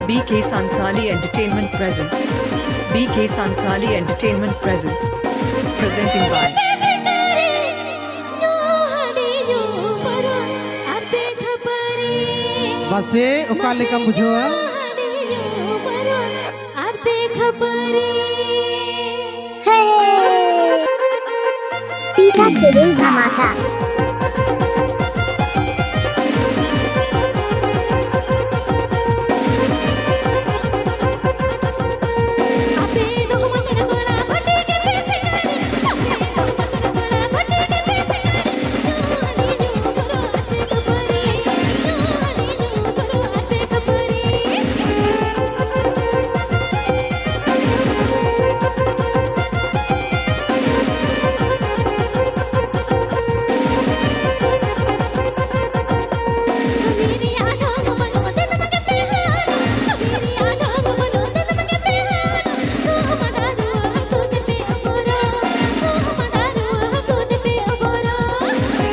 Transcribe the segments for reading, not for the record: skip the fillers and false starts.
BK Santali Entertainment present. BK Santali Entertainment present. Presenting by बसे उकाले का बुझो सीता तुदु धमाका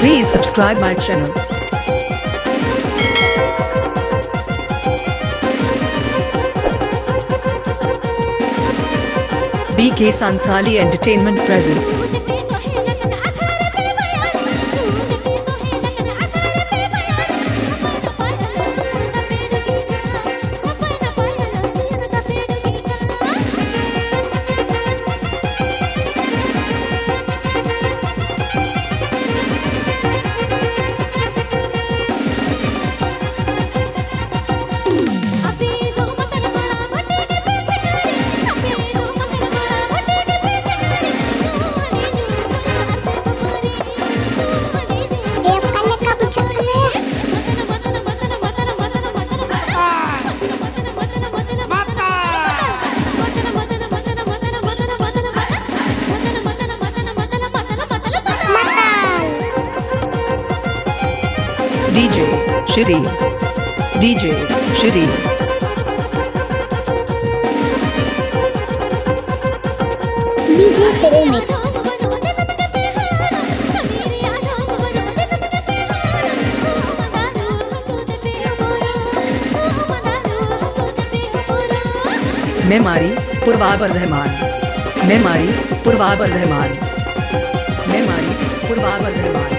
Please subscribe my channel. BK Santali Entertainment present. DJ SIRIL. DJ SIRIL. DJ SIRIL mix. Memari Purvabardhaman. Memari Purvabardhaman. Memari Purvabardhaman.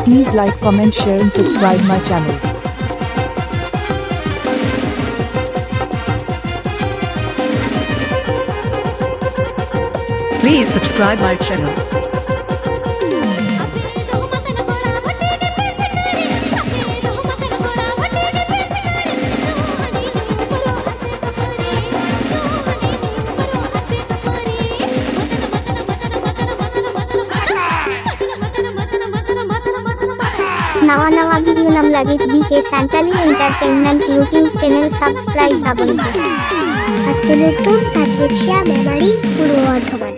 Please like, comment, share and subscribe my channel. Please subscribe my channel. नवा video नम लगे B K saintly entertainment YouTube channel subscribe करबो। अतुल तुम साथ memory पूर्व वर्धमान।